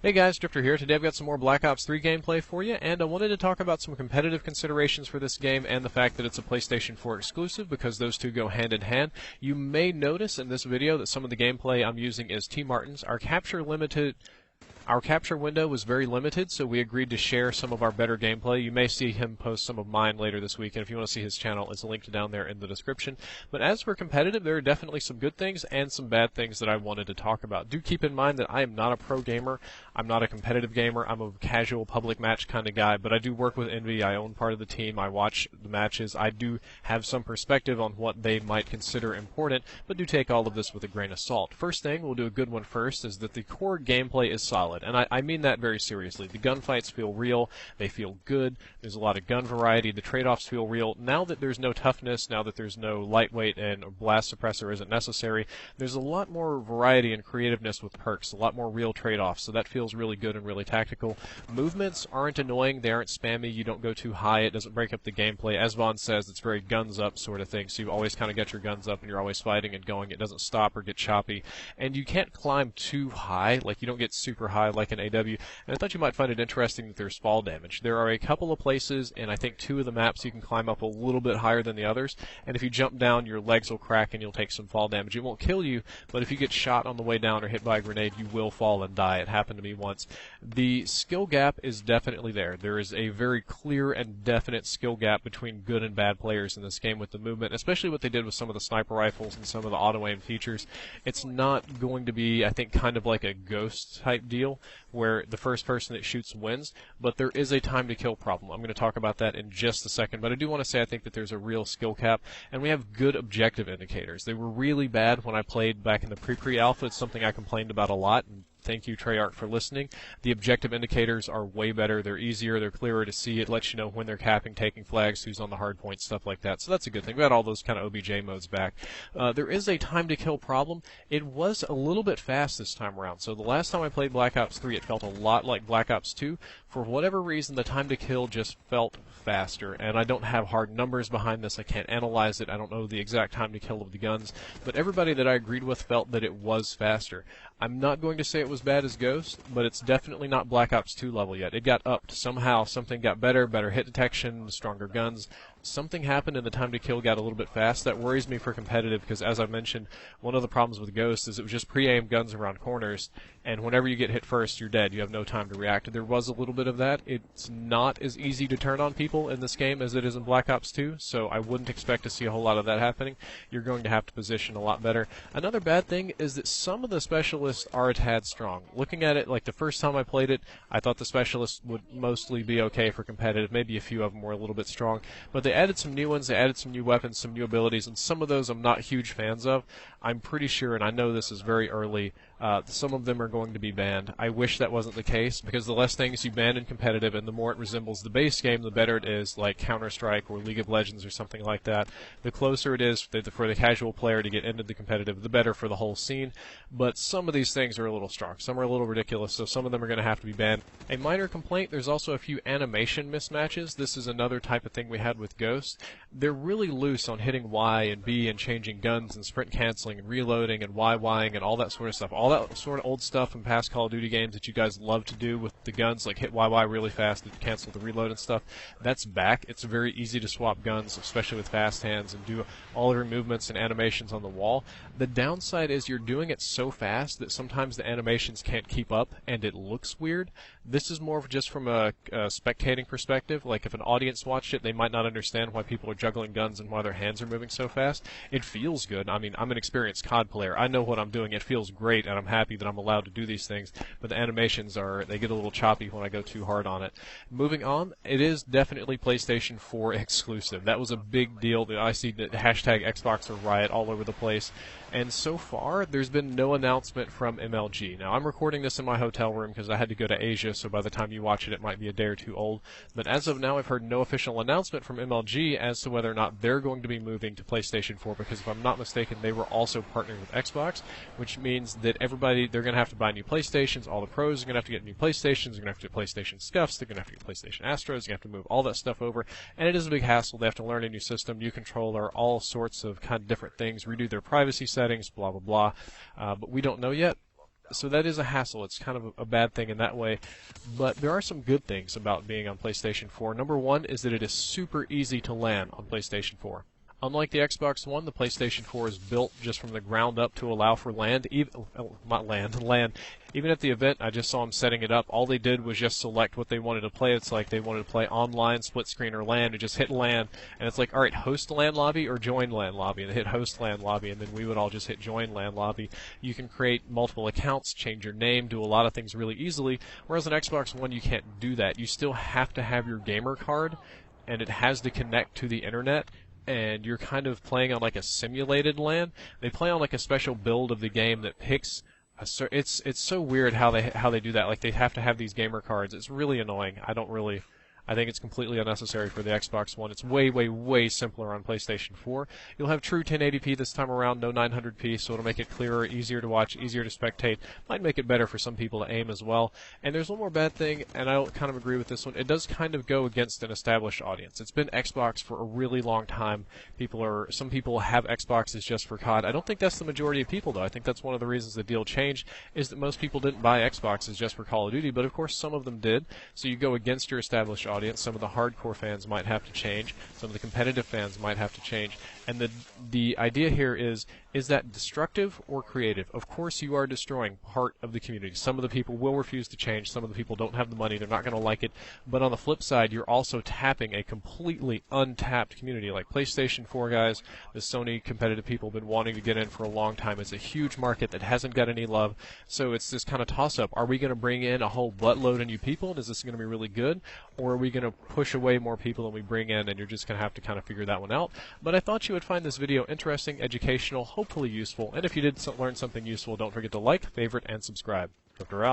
Hey guys, Drifter here. Today I've got some more Black Ops 3 gameplay for you, and I wanted to talk about some competitive considerations for this game and the fact that it's a PlayStation 4 exclusive, because those two go hand in hand. You may notice in this video that some of the gameplay I'm using is T. Martin's. Our capture window was very limited, so we agreed to share some of our better gameplay. You may see him post some of mine later this week, and if you want to see his channel, it's linked down there in the description. But as for competitive, there are definitely some good things and some bad things that I wanted to talk about. Do keep in mind that I am not a pro gamer. I'm not a competitive gamer. I'm a casual public match kind of guy, but I do work with Envy. I own part of the team. I watch the matches. I do have some perspective on what they might consider important, but do take all of this with a grain of salt. First thing, we'll do a good one first, is that the core gameplay is solid. And I mean that very seriously. The gunfights feel real, they feel good, there's a lot of gun variety, the trade-offs feel real. Now that there's no toughness, now that there's no lightweight and blast suppressor isn't necessary, there's a lot more variety and creativeness with perks, a lot more real trade-offs, so that feels really good and really tactical. Movements aren't annoying, they aren't spammy, you don't go too high, it doesn't break up the gameplay. As Vaughn says, it's very guns up sort of thing, so you always kind of get your guns up and you're always fighting and going, it doesn't stop or get choppy. And you can't climb too high, like you don't get super high like an AW, and I thought you might find it interesting that there's fall damage. There are a couple of places, and I think 2 of the maps you can climb up a little bit higher than the others, and if you jump down, your legs will crack and you'll take some fall damage. It won't kill you, but if you get shot on the way down or hit by a grenade, you will fall and die. It happened to me once. The skill gap is definitely there. There is a very clear and definite skill gap between good and bad players in this game with the movement, especially what they did with some of the sniper rifles and some of the auto-aim features. It's not going to be, I think, kind of like a Ghost type deal, where the first person that shoots wins, but there is a time to kill problem. I'm going to talk about that in just a second, but I do want to say I think that there's a real skill cap, and we have good objective indicators. They were really bad when I played back in the pre-alpha. It's something I complained about a lot, and thank you, Treyarch, for listening. The objective indicators are way better. They're easier. They're clearer to see. It lets you know when they're capping, taking flags, who's on the hard point, stuff like that. So that's a good thing. We got all those kind of OBJ modes back. There is a time to kill problem. It was a little bit fast this time around. So the last time I played Black Ops 3, it felt a lot like Black Ops 2. For whatever reason, the time to kill just felt faster. And I don't have hard numbers behind this. I can't analyze it. I don't know the exact time to kill of the guns. But everybody that I agreed with felt that it was faster. I'm not going to say it was bad as Ghost, but it's definitely not Black Ops 2 level yet. It got upped somehow. Something got better hit detection, stronger guns. Something happened and the time to kill got a little bit fast. That worries me for competitive because, as I mentioned, one of the problems with Ghost is it was just pre-aimed guns around corners, and whenever you get hit first, you're dead. You have no time to react. There was a little bit of that. It's not as easy to turn on people in this game as it is in Black Ops 2, so I wouldn't expect to see a whole lot of that happening. You're going to have to position a lot better. Another bad thing is that some of the specialists are a tad strong. Looking at it, like the first time I played it, I thought the specialists would mostly be okay for competitive. Maybe a few of them were a little bit strong, but they added some new ones, they added some new weapons, some new abilities, and some of those I'm not huge fans of. I'm pretty sure, and I know this is very early, some of them are going to be banned. I wish that wasn't the case, because the less things you ban in competitive and the more it resembles the base game, the better it is, like Counter-Strike or League of Legends or something like that. The closer it is for the casual player to get into the competitive, the better for the whole scene. But some of these things are a little strong. Some are a little ridiculous, so some of them are going to have to be banned. A minor complaint, there's also a few animation mismatches. This is another type of thing we had with Ghost. They're really loose on hitting Y and B and changing guns and sprint canceling and reloading and YYing and all that sort of stuff. All that sort of old stuff from past Call of Duty games that you guys love to do with the guns, like hit YY really fast and cancel the reload and stuff, that's back. It's very easy to swap guns, especially with fast hands, and do all of your movements and animations on the wall. The downside is you're doing it so fast that sometimes the animations can't keep up and it looks weird. This is more just from a spectating perspective. Like if an audience watched it, they might not understand why people are juggling guns and why their hands are moving so fast. It feels good. I mean, I'm an experienced COD player. I know what I'm doing. It feels great, and I'm happy that I'm allowed to do these things, but the animations they get a little choppy when I go too hard on it. Moving on, it is definitely PlayStation 4 exclusive. That was a big deal. I see the hashtag Xbox or Riot all over the place, and so far, there's been no announcement from MLG. Now, I'm recording this in my hotel room because I had to go to Asia, so by the time you watch it, it might be a day or two old. But as of now, I've heard no official announcement from MLG as to whether or not they're going to be moving to PlayStation 4, because if I'm not mistaken, they were also partnering with Xbox, which means that they're going to have to buy new PlayStations. All the pros are going to have to get new PlayStations. They're going to have to get PlayStation Scuffs. They're going to have to get PlayStation Astros. They're going to have to move all that stuff over, and it is a big hassle. They have to learn a new system, new controller, all sorts of kind of different things, redo their privacy settings, blah, blah, blah. But we don't know yet. So that is a hassle. It's kind of a bad thing in that way. But there are some good things about being on PlayStation 4. Number one is that it is super easy to LAN on PlayStation 4. Unlike the Xbox One, the PlayStation 4 is built just from the ground up to allow for LAN. LAN. Even at the event, I just saw them setting it up. All they did was just select what they wanted to play. It's like they wanted to play online, split screen, or LAN. You just hit LAN, and it's like, all right, host LAN lobby or join LAN lobby, and hit host LAN lobby, and then we would all just hit join LAN lobby. You can create multiple accounts, change your name, do a lot of things really easily, whereas on Xbox One, you can't do that. You still have to have your gamer card, and it has to connect to the internet, and you're kind of playing on like a simulated LAN. They play on like a special build of the game that picks it's so weird how they do that. Like they have to have these gamer cards. It's really annoying. I think it's completely unnecessary for the Xbox One. It's way, way, way simpler on PlayStation 4. You'll have true 1080p this time around, no 900p, so it'll make it clearer, easier to watch, easier to spectate. Might make it better for some people to aim as well. And there's one more bad thing, and I kind of agree with this one. It does kind of go against an established audience. It's been Xbox for a really long time. Some people have Xboxes just for COD. I don't think that's the majority of people, though. I think that's one of the reasons the deal changed, is that most people didn't buy Xboxes just for Call of Duty, but of course some of them did. So you go against your established audience. Some of the hardcore fans might have to change. Some of the competitive fans might have to change. And the idea here is that destructive or creative? Of course you are destroying part of the community. Some of the people will refuse to change. Some of the people don't have the money. They're not going to like it. But on the flip side, you're also tapping a completely untapped community. Like PlayStation 4 guys, the Sony competitive people have been wanting to get in for a long time. It's a huge market that hasn't got any love. So it's this kind of toss-up. Are we going to bring in a whole buttload of new people? And is this going to be really good? Or are we going to push away more people than we bring in, and you're just going to have to kind of figure that one out? But I thought you would find this video interesting, educational, hopefully useful, and if you did learn something useful, don't forget to like, favorite, and subscribe. Drifter out.